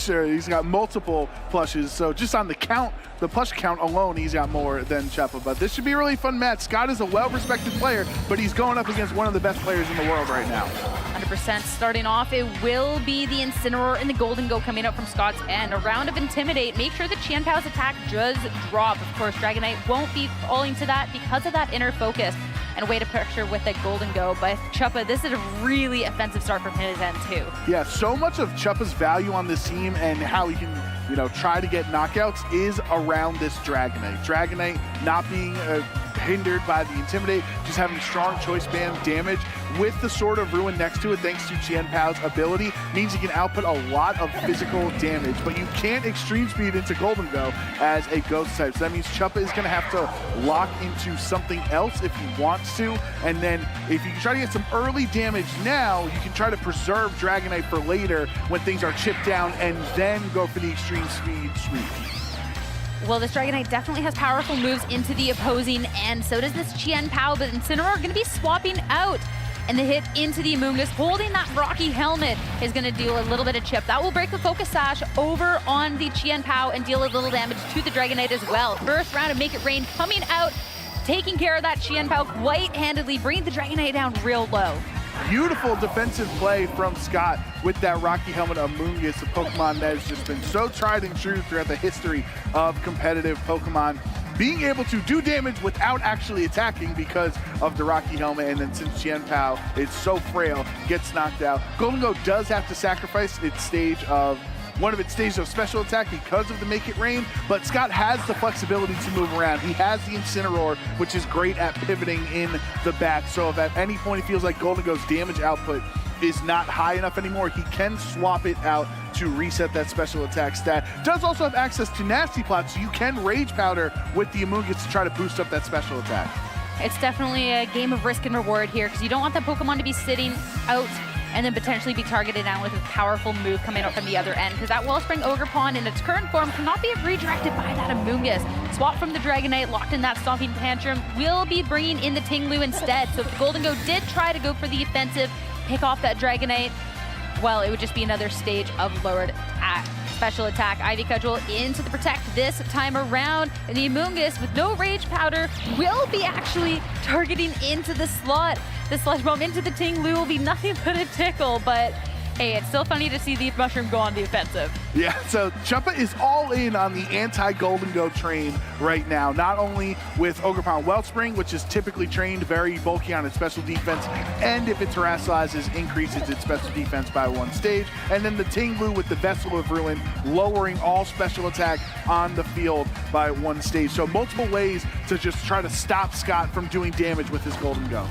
Sure, he's got multiple plushes, so just on the count, the plush count alone, he's got more than Chuppa. But this should be a really fun match. Scott is a well-respected player, but he's going up against one of the best players in the world right now. 100%. Starting off, it will be the Incineroar and the Golden Go coming up from Scott's end. A round of Intimidate. Make sure the Qian Pao's attack does drop. Of course, Dragonite won't be falling to that because of that inner focus and a way to pressure with that Golden Go. But Chuppa, this is a really offensive start from his end too. Yeah, so much of Chuppa's value on this team and how he can, you know, try to get knockouts is around this Dragonite. Dragonite not being hindered by the Intimidate, just having strong choice band damage with the Sword of Ruin next to it, thanks to Qian Pao's ability, means he can output a lot of physical damage, but you can't extreme speed into Golden Go as a ghost type. So that means Chuppa is going to have to lock into something else if he wants to, and then if you can try to get some early damage now, you can try to preserve Dragonite for later when things are chipped down, and then go for the extreme speed sweep. Well, this Dragonite definitely has powerful moves into the opposing end. So does this Qian Pao, but Incineroar going to be swapping out. And the hit into the Amoonguss, holding that Rocky Helmet, is going to deal a little bit of chip. That will break the Focus Sash over on the Qian Pao and deal a little damage to the Dragonite as well. First round of Make It Rain coming out, taking care of that Qian Pao quite handedly, bringing the Dragonite down real low. Beautiful defensive play from Scott with that Rocky Helmet Amoonguss, a Pokemon that has just been so tried and true throughout the history of competitive Pokemon. Being able to do damage without actually attacking because of the Rocky Helmet, and then since Qian Pao is so frail, gets knocked out. Golden Go does have to sacrifice one of its stages of special attack because of the Make It Rain, but Scott has the flexibility to move around. He has the Incineroar, which is great at pivoting in the back, so if at any point he feels like Golden Go's damage output is not high enough anymore, he can swap it out to reset that special attack stat. Does also have access to Nasty Plot, so you can Rage Powder with the Amoonguss to try to boost up that special attack. It's definitely a game of risk and reward here, because you don't want that Pokemon to be sitting out and then potentially be targeted down with a powerful move coming up from the other end, because that Wellspring Ogre Pond in its current form cannot be redirected by that Amoonguss. Swap from the Dragonite, locked in that Stomping Tantrum, will be bringing in the Tinglu instead. So if the Golden Go did try to go for the offensive, pick off that Dragonite, well, it would just be another stage of lowered special attack. Ivy Cudgel into the Protect this time around, and the Amoonguss with no Rage Powder will be actually targeting into the slot. The Sludge Bomb into the Tinglu will be nothing but a tickle, but hey, it's still funny to see the Mushroom go on the offensive. Yeah, so Chuppa is all in on the anti-Golden Go train right now, not only with Ogerpon Wellspring, which is typically trained very bulky on its special defense, and if it terrestrializes, increases its special defense by one stage, and then the Tinglu with the Vessel of Ruin, lowering all special attack on the field by one stage. So multiple ways to just try to stop Scott from doing damage with his Golden Go.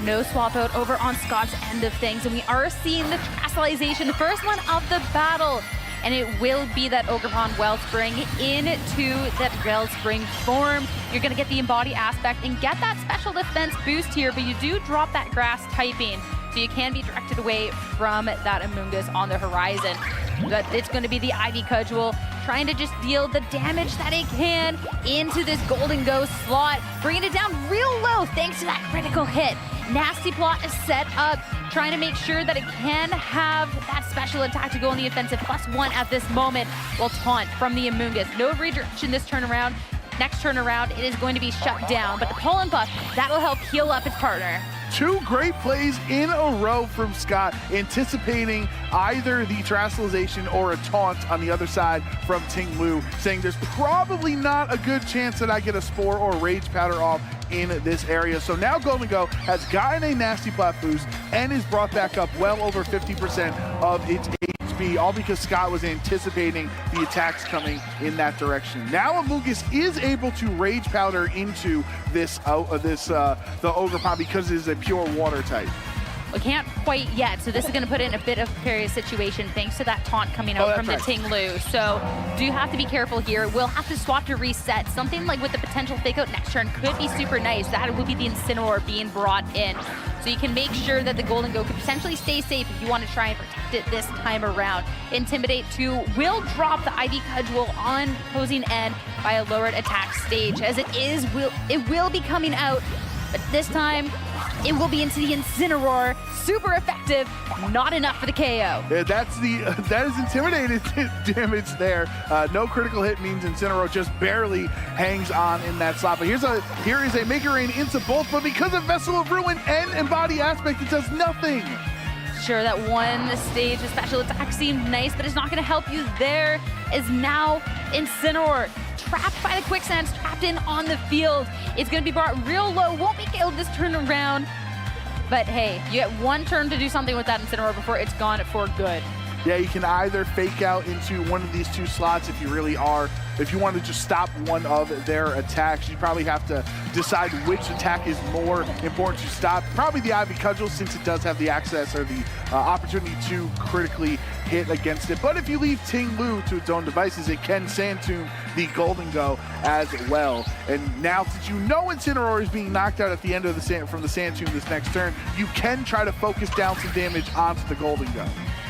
No swap out over on Scott's end of things, and we are seeing the Terrestrialization, the first one of the battle, and it will be that Ogerpon Wellspring into that Wellspring form. You're going to get the Embody aspect and get that special defense boost here, but you do drop that Grass typing, so you can be directed away from that Amoonguss on the horizon. But it's going to be the Ivy Cudgel trying to just deal the damage that it can into this Golden Go slot, bringing it down real low thanks to that critical hit. Nasty Plot is set up, trying to make sure that it can have that special attack to go on the offensive, +1 at this moment, while Taunt from the Amoonguss. No redirection this turn around. Next turn around, it is going to be shut down, but the Pollen Puff, that'll help heal up its partner. Two great plays in a row from Scott, anticipating either the Terrestrialization or a Taunt on the other side from Tinglu, saying there's probably not a good chance that I get a Spore or Rage Powder off in this area. So now Golden Go has gotten a Nasty Plot boost and is brought back up well over 50% of its HP, all because Scott was anticipating the attacks coming in that direction. Now Amoonguss is able to Rage Powder into this the Ogerpon because it is a pure water type. We can't quite yet, so this is going to put it in a bit of a precarious situation thanks to that Taunt coming out from the Tinglu. So do have to be careful here. We'll have to swap to reset. Something like with the potential Fake Out next turn could be super nice. That would be the Incineroar being brought in. So you can make sure that the Golden Go could potentially stay safe if you want to try and protect it this time around. Intimidate 2 will drop the Ivy Cudgel on opposing end by a lowered attack stage. As it will be coming out, but this time It will be into the Incineroar. Super effective. Not enough for the KO. Yeah, that is intimidated damage there. No critical hit means Incineroar just barely hangs on in that slot. But here is a Mega Rain into both, but because of Vessel of Ruin and Embody Aspect, it does nothing. Sure, that one stage of special attack seemed nice, but it's not going to help you. There is now Incineroar, trapped by the quicksands, trapped in on the field. It's going to be brought real low, won't be able to just turn around. But hey, you get one turn to do something with that Incineroar before it's gone for good. Yeah, you can either fake out into one of these two slots if you really are. If you want to just stop one of their attacks, you probably have to decide which attack is more important to stop. Probably the Ivy Cudgel, since it does have the access or the opportunity to critically hit against it. But if you leave Ting Lu to its own devices, it can Sand Tomb the Golden Go as well. And now, since you know Incineroar is being knocked out at the end of from the Sand Tomb this next turn, you can try to focus down some damage onto the Golden Go.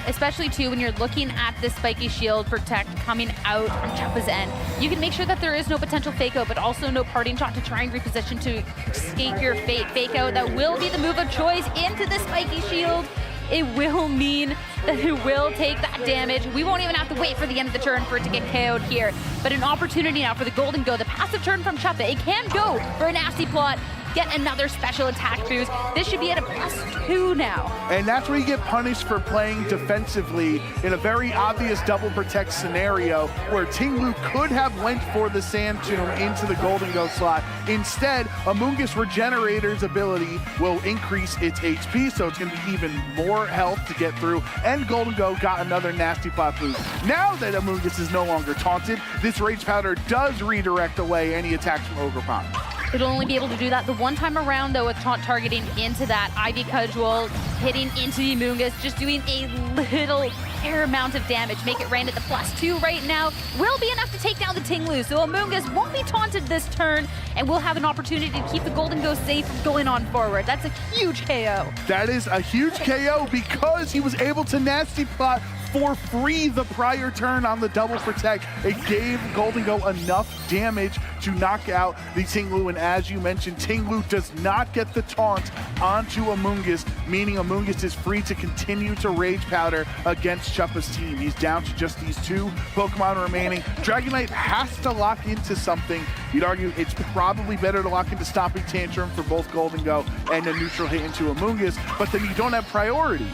Especially too when you're looking at this spiky shield protect coming out from Chuppa's end. You can make sure that there is no potential fake out, but also no parting shot to try and reposition to escape your fate. Fake out, that will be the move of choice into the spiky shield. It will mean that it will take that damage. We won't even have to wait for the end of the turn for it to get KO'd here. But an opportunity now for the Golden Go, the passive turn from Chuppa. It can go for a nasty plot. Get another special attack boost. This should be at a +2 now. And that's where you get punished for playing defensively in a very obvious double protect scenario where Ting Lu could have went for the Sand Tomb into the Golden Go slot. Instead, Amoonguss Regenerator's ability will increase its HP, so it's going to be even more health to get through. And Golden Go got another nasty plot boost. Now that Amoonguss is no longer taunted, this Rage Powder does redirect away any attacks from Ogerpon. It'll only be able to do that the one time around, though, with taunt targeting into that Ivy Cudgel, hitting into the Amoonguss, just doing a little fair amount of damage. Make it rain at the +2 right now. Will be enough to take down the Ting Lu, so Amoonguss won't be taunted this turn, and we'll have an opportunity to keep the Golden Go safe going on forward. That's a huge KO. That is a huge KO because he was able to nasty plot for free the prior turn on the double protect. It gave Golden Go enough damage to knock out the Ting Lu, and as you mentioned, Ting Lu does not get the taunt onto Amoonguss, meaning Amoonguss is free to continue to Rage Powder against Chuppa's team. He's down to just these two Pokemon remaining. Dragonite has to lock into something. You'd argue it's probably better to lock into Stomping Tantrum for both Golden Go and a neutral hit into Amoonguss, but then you don't have priority.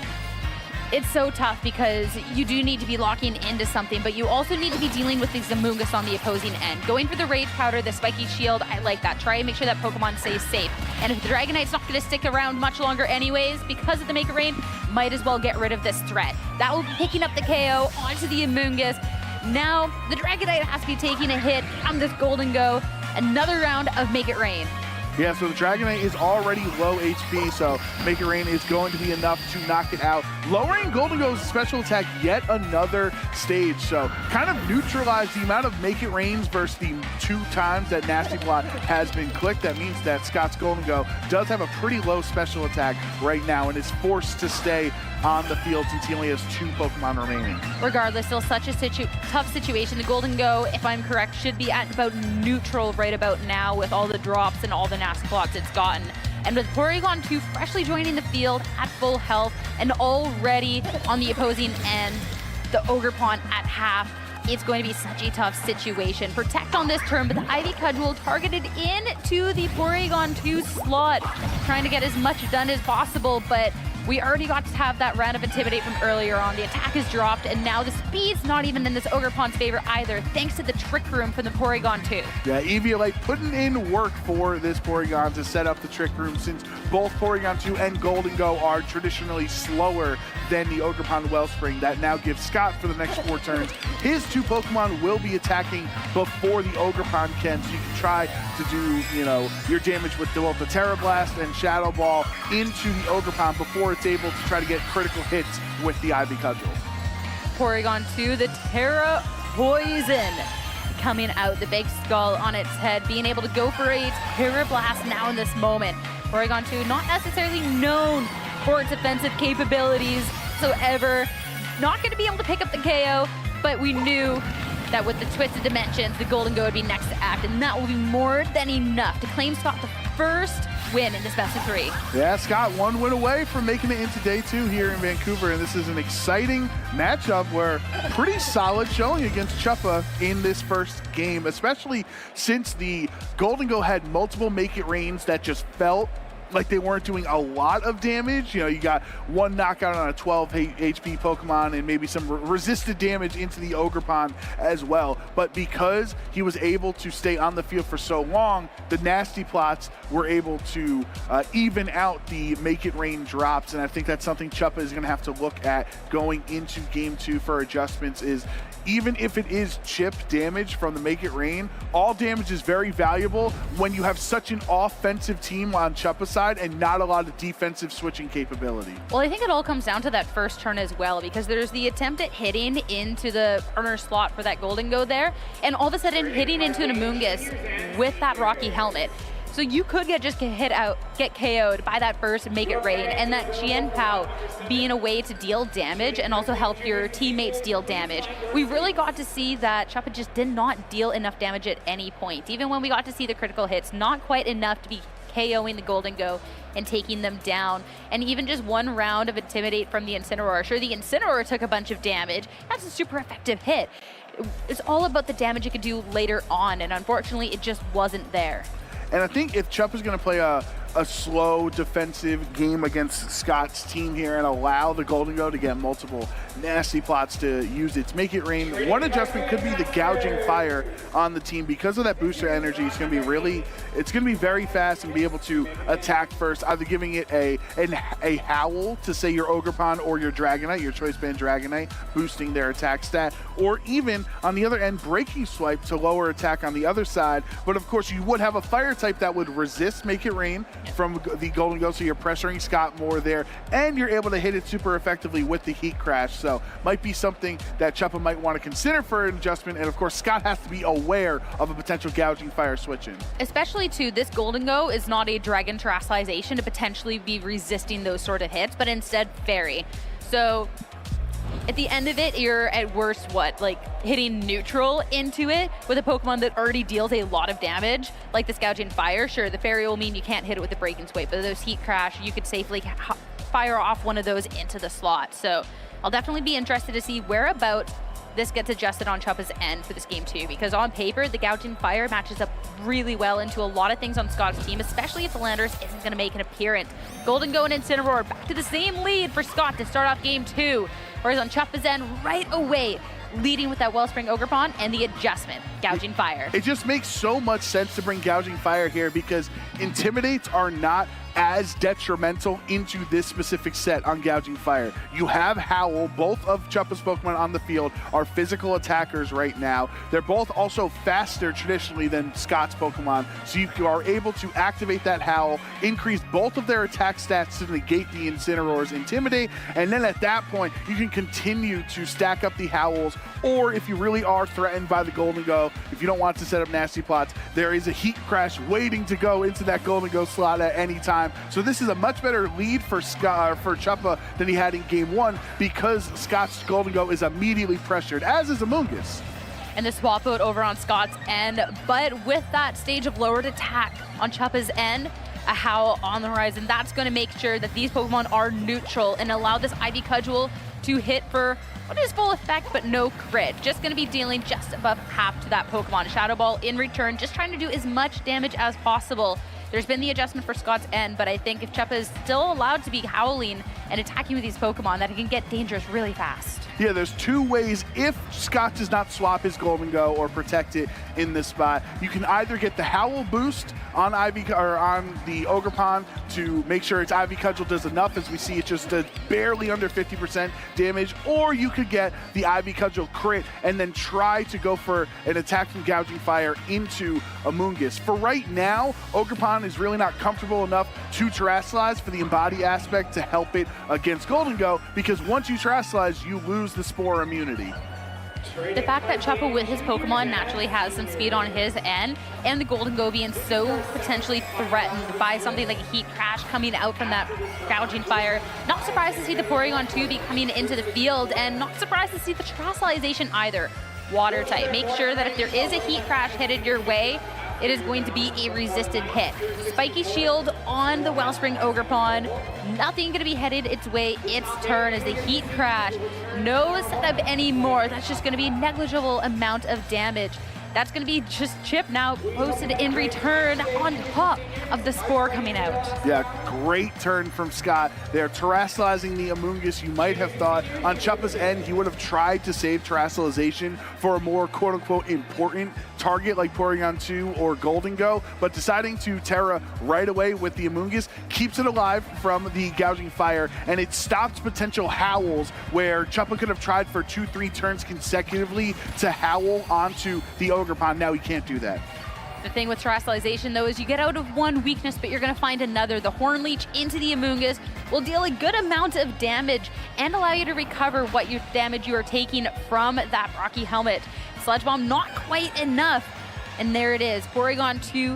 It's so tough because you do need to be locking into something, but you also need to be dealing with these Amoonguss on the opposing end. Going for the Rage Powder, the Spiky Shield, I like that. Try and make sure that Pokemon stays safe. And if the Dragonite's not going to stick around much longer anyways, because of the Make It Rain, might as well get rid of this threat. That will be picking up the KO onto the Amoonguss. Now, the Dragonite has to be taking a hit on this Golden Go. Another round of Make It Rain. Yeah, so the Dragonite is already low HP, so Make It Rain is going to be enough to knock it out. Lowering Golden Go's special attack yet another stage, so kind of neutralize the amount of Make It Rains versus the 2 times that Nasty Plot has been clicked. That means that Scott's Golden Go does have a pretty low special attack right now and is forced to stay on the field since he only has 2 Pokemon remaining. Regardless, still such a tough situation. The Golden Go, if I'm correct, should be at about neutral right about now with all the drops and all the nasty blocks it's gotten. And with Porygon 2 freshly joining the field at full health and already on the opposing end, the Ogerpon at half, it's going to be such a tough situation. Protect on this turn, but the Ivy Cudgel targeted into the Porygon 2 slot, trying to get as much done as possible, but we already got to have that round of Intimidate from earlier on. The attack is dropped, and now the speed's not even in this Ogerpon's favor either, thanks to the Trick Room from the Porygon 2. Yeah, Eviolite putting in work for this Porygon to set up the Trick Room, since both Porygon 2 and Golden Go are traditionally slower than the Ogerpon Wellspring. That now gives Scott, for the next 4 turns, his 2 Pokemon will be attacking before the Ogerpon can, so you can try to do, your damage with both the Terra Blast and Shadow Ball into the Ogerpon before it's able to try to get critical hits with the Ivy Cudgel. Porygon 2, the Terra Poison coming out, the big skull on its head, being able to go for a Terra Blast now in this moment. Porygon 2 not necessarily known for its offensive capabilities, so ever not going to be able to pick up the KO, but we knew that with the Twisted Dimensions, the Golden Go would be next to act, and that will be more than enough to claim Scott the first win in this best of 3. Yeah, Scott, 1 win away from making it into day 2 here in Vancouver, and this is an exciting matchup where pretty solid showing against Chuppa in this first game, especially since the Golden Go had multiple Make It Rains that just felt like they weren't doing a lot of damage. You know, you got 1 knockout on a 12 HP Pokemon and maybe some resisted damage into the Ogerpon as well. But because he was able to stay on the field for so long, the nasty plots were able to even out the Make It Rain drops. And I think that's something Chuppa is going to have to look at going into game 2 for adjustments is even if it is chip damage from the Make It Rain, all damage is very valuable when you have such an offensive team on Chuppa's side and not a lot of defensive switching capability. Well, I think it all comes down to that first turn as well, because there's the attempt at hitting into the corner slot for that Golden Go there, and all of a sudden hitting into an Amoonguss with that Rocky Helmet. So you could get KO'd by that first Make It Rain, and that Chien Pao being a way to deal damage and also help your teammates deal damage. We really got to see that Chuppa just did not deal enough damage at any point. Even when we got to see the critical hits, not quite enough to be KOing the Golden Go and taking them down. And even just 1 round of Intimidate from the Incineroar. Sure, the Incineroar took a bunch of damage. That's a super effective hit. It's all about the damage it could do later on, and unfortunately, it just wasn't there. And I think if Chuppa's going to play a slow defensive game against Scott's team here and allow the Golden Go to get multiple nasty plots to use its Make It Rain, one adjustment could be the Gouging Fire on the team. Because of that booster energy, it's going to be very fast and be able to attack first, either giving it a Howl to say your Ogerpon or your Dragonite, your Choice Band Dragonite, boosting their attack stat, or even on the other end, Breaking Swipe to lower attack on the other side. But of course, you would have a fire type that would resist Make It Rain from the Golden Go, so you're pressuring Scott more there, and you're able to hit it super effectively with the Heat Crash. So might be something that Chuppa might want to consider for an adjustment, and of course Scott has to be aware of a potential Gouging Fire switch in. Especially too, this Golden Go is not a Dragon Terrestrialization to potentially be resisting those sort of hits, but instead Fairy. So at the end of it, you're at worst, hitting neutral into it with a Pokemon that already deals a lot of damage, like this Gouging Fire. Sure, the Fairy will mean you can't hit it with the Breaking Swipe, but those Heat Crash, you could safely fire off one of those into the slot. So I'll definitely be interested to see whereabouts this gets adjusted on Chuppa's end for this game 2, because on paper, the Gouging Fire matches up really well into a lot of things on Scott's team, especially if the Landers isn't going to make an appearance. Golden Go and Incineroar back to the same lead for Scott to start off game 2. Whereas on Chuppa's end, right away, leading with that Wellspring Ogerpon and the adjustment, Gouging Fire. It just makes so much sense to bring Gouging Fire here because Intimidates are not as detrimental into this specific set on Gouging Fire. You have Howl, both of Chuppa's Pokemon on the field are physical attackers right now. They're both also faster traditionally than Scott's Pokemon, so you are able to activate that Howl, increase both of their attack stats to negate the Incineroar's Intimidate, and then at that point, you can continue to stack up the Howls, or if you really are threatened by the Golden Go, if you don't want to set up nasty plots, there is a Heat Crash waiting to go into that Golden Go slot at any time. So this is a much better lead for Chuppa than he had in game 1 because Scott's Golden Go is immediately pressured, as is Amoonguss. And the swap out over on Scott's end, but with that stage of lowered attack on Chuppa's end, a Howl on the horizon, that's going to make sure that these Pokemon are neutral and allow this Ivy Cudgel to hit for what is full effect, but no crit. Just going to be dealing just above half to that Pokemon. Shadow Ball in return, just trying to do as much damage as possible. There's been the adjustment for Scott's end, but I think if Chuppa is still allowed to be howling and attacking with these Pokemon, that it can get dangerous really fast. Yeah, there's 2 ways if Scott does not swap his Golden Go or protect it in this spot. You can either get the Howl boost on on the Ogerpon to make sure its Ivy Cudgel does enough, as we see it just does barely under 50% damage, or you could get the Ivy Cudgel crit and then try to go for an attack from Gouging Fire into Amoonguss. For right now, Ogerpon is really not comfortable enough to Terrestrialize for the Embody aspect to help it against Golden Go, because once you Terrestrialize, you lose the Spore immunity. The fact that Chuppa with his Pokemon naturally has some speed on his end, and the Golden Go being so potentially threatened by something like a Heat Crash coming out from that Gouging Fire. Not surprised to see the Porygon 2 be coming into the field, and not surprised to see the Terrestrialization either. water type. Make sure that if there is a heat crash headed your way, it is going to be a resisted hit. Spiky Shield on the Wellspring Ogerpon. Nothing going to be headed its way. Its turn as the Heat Crash. No setup anymore. That's just going to be a negligible amount of damage. That's going to be just Chip now posted in return on top of the Spore coming out. Yeah, great turn from Scott. They're terrestrializing the Amoonguss. You might have thought on Chuppa's end, he would have tried to save terrestrialization for a more quote-unquote important target like Porygon 2 or Golden Go, but deciding to Terra right away with the Amoonguss keeps it alive from the Gouging Fire, and it stops potential howls where Chuppa could have tried for 2-3 turns consecutively to howl onto the Ogerpon. Now he can't do that. The thing with terrestrialization, though, is you get out of one weakness, but you're going to find another. The Horn Leech into the Amoonguss will deal a good amount of damage and allow you to recover what damage you are taking from that Rocky Helmet. Sludge Bomb, not quite enough. And there it is. Porygon 2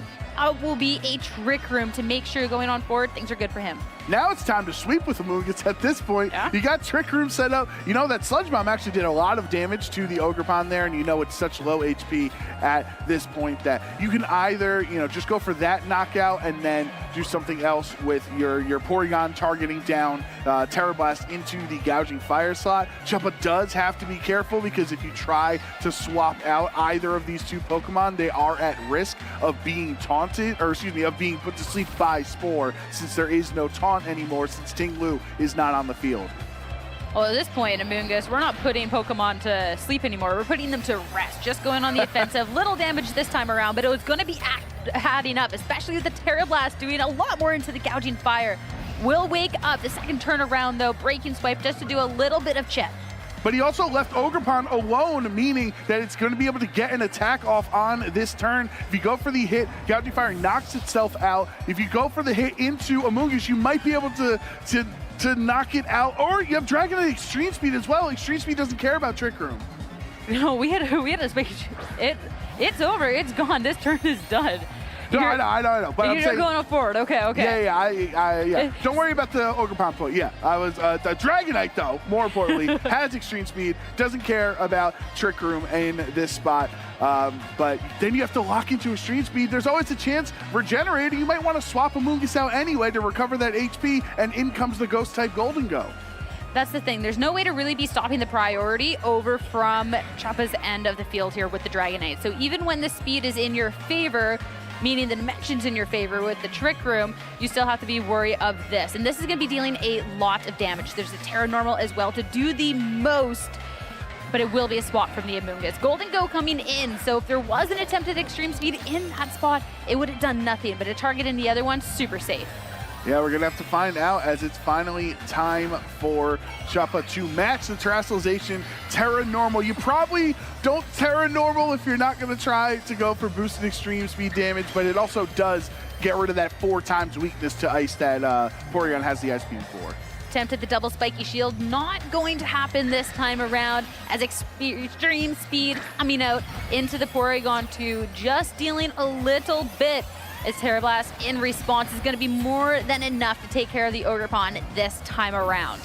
will be a Trick Room to make sure going on forward, things are good for him. Now it's time to sweep with Amoonguss at this point. Yeah. You got Trick Room set up. You know that Sludge Bomb actually did a lot of damage to the Ogerpon there, and you know it's such low HP at this point that you can either, just go for that knockout and then do something else with your Porygon targeting down Terra Blast into the Gouging Fire slot. Chuppa does have to be careful because if you try to swap out either of these two Pokemon, they are at risk of being taunted, or excuse me, of being put to sleep by Spore, since there is no taunt anymore since Ting Lu is not on the field. Well, at this point, Amoonguss, we're not putting Pokemon to sleep anymore. We're putting them to rest, just going on the offensive. Little damage this time around, but it was going to be adding up, especially with the Terra Blast doing a lot more into the Gouging Fire. Will wake up the second turn around, though, Breaking Swipe just to do a little bit of chip. But he also left Ogerpon alone, meaning that it's going to be able to get an attack off on this turn. If you go for the hit, Gouging Fire knocks itself out. If you go for the hit into Amoonguss, you might be able to knock it out. Or you have Dragonite Extreme Speed as well. Extreme Speed doesn't care about Trick Room. No, we had a space. It's over. It's gone. This turn is done. No, I know. But you're going forward. Okay. Yeah. Don't worry about the Ogerpon point. Yeah, I was the Dragonite though. More importantly, has extreme speed, doesn't care about Trick Room in this spot. But then you have to lock into extreme speed. There's always a chance regenerating. You might want to swap Amoonguss out anyway to recover that HP, and in comes the Ghost type Golden Go. That's the thing. There's no way to really be stopping the priority over from Chuppa's end of the field here with the Dragonite. So even when the speed is in your favor, meaning the dimension's in your favor with the Trick Room, you still have to be worried of this. And this is going to be dealing a lot of damage. There's a Terra Normal as well to do the most, but it will be a swap from the Amoonguss. Golden Go coming in, so if there was an attempted extreme speed in that spot, it would have done nothing, but a target in the other one, super safe. Yeah, we're going to have to find out as it's finally time for Chuppa to match the terrestrialization Terra Normal. You probably don't Terra Normal if you're not going to try to go for boosted extreme speed damage, but it also does get rid of that 4 times weakness to ice that Porygon has the Ice Beam for. Attempted the double Spiky Shield, not going to happen this time around as extreme speed coming out into the Porygon 2, just dealing a little bit as Terra Blast in response is going to be more than enough to take care of the Ogerpon this time around.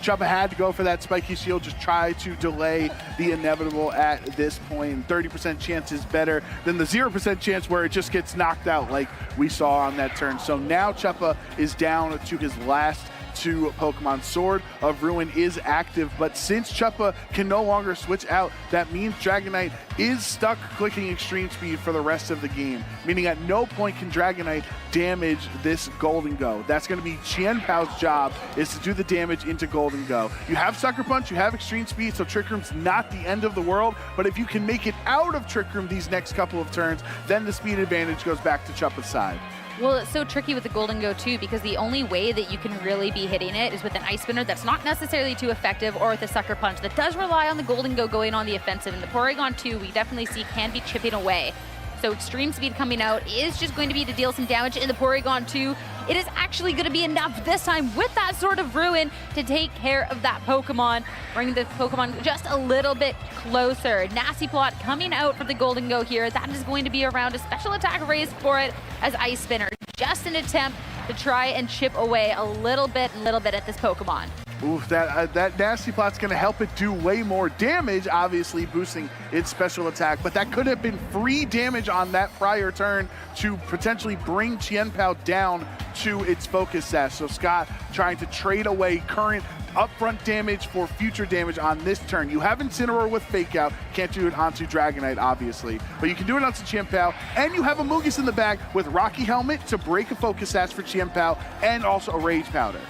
Chuppa had to go for that Spiky Shield, just try to delay the inevitable at this point. 30% chance is better than the 0% chance where it just gets knocked out like we saw on that turn. So now Chuppa is down to his last 2 Pokemon. Sword of Ruin is active, but since Chuppa can no longer switch out, that means Dragonite is stuck clicking extreme speed for the rest of the game, meaning at no point can Dragonite damage this Golden Go. That's going to be Qianpao's job, is to do the damage into Golden Go. You have Sucker Punch, you have extreme speed, so Trick Room's not the end of the world, but if you can make it out of Trick Room these next couple of turns, then the speed advantage goes back to Chuppa's side. Well, it's so tricky with the Golden Go too, because the only way that you can really be hitting it is with an Ice Spinner that's not necessarily too effective, or with a Sucker Punch that does rely on the Golden Go going on the offensive. And the Porygon 2, we definitely see can be chipping away. So extreme speed coming out is just going to be to deal some damage in the Porygon 2. It is actually going to be enough this time with that Sword of Ruin to take care of that Pokemon, bring the Pokemon just a little bit closer. Nasty Plot coming out for the Golden Go here. That is going to be around a special attack raised for it as Ice Spinner. Just an attempt to try and chip away a little bit at this Pokemon. Oof, that Nasty Plot's going to help it do way more damage, obviously boosting its special attack, but that could have been free damage on that prior turn to potentially bring Chien Pao down to its focus sash. So Scott trying to trade away current upfront damage for future damage on this turn. You have Incineroar with Fake Out, can't do it onto Dragonite, obviously, but you can do it onto Chien Pao, and you have a Amoonguss in the bag with Rocky Helmet to break a focus sash for Chien Pao, and also a Rage Powder.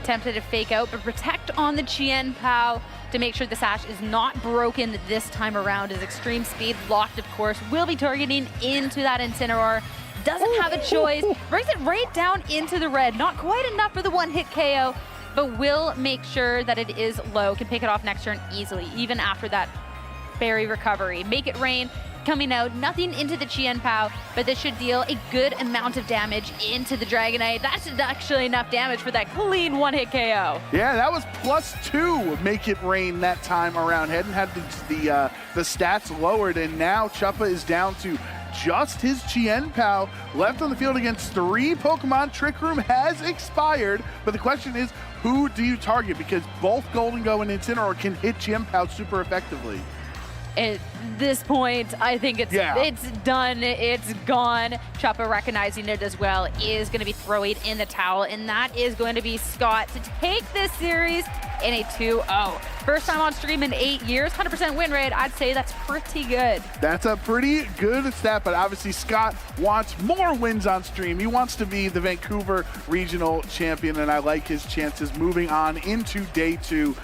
Tempted to Fake Out, but protect on the Chien Pao to make sure the sash is not broken this time around. His extreme speed locked, of course, will be targeting into that Incineroar. Doesn't have a choice, brings it right down into the red. Not quite enough for the one-hit KO, but will make sure that it is low, can pick it off next turn easily, even after that berry recovery. Make it rain, coming out, nothing into the Chien Pao, but this should deal a good amount of damage into the Dragonite. That's actually enough damage for that clean one-hit KO. Yeah, that was +2 Make It Rain that time around. Hadn't had the stats lowered, and now Chuppa is down to just his Chien Pao left on the field against 3 Pokemon. Trick Room has expired, but the question is, who do you target? Because both Golden Go and Incineroar can hit Chien Pao super effectively. At this point, I think it's done, it's gone. Chuppa recognizing it as well is going to be throwing in the towel, and that is going to be Scott to take this series in a 2-0. First time on stream in 8 years, 100% win rate. I'd say that's pretty good. That's a pretty good stat, but obviously Scott wants more wins on stream. He wants to be the Vancouver regional champion, and I like his chances moving on into day 2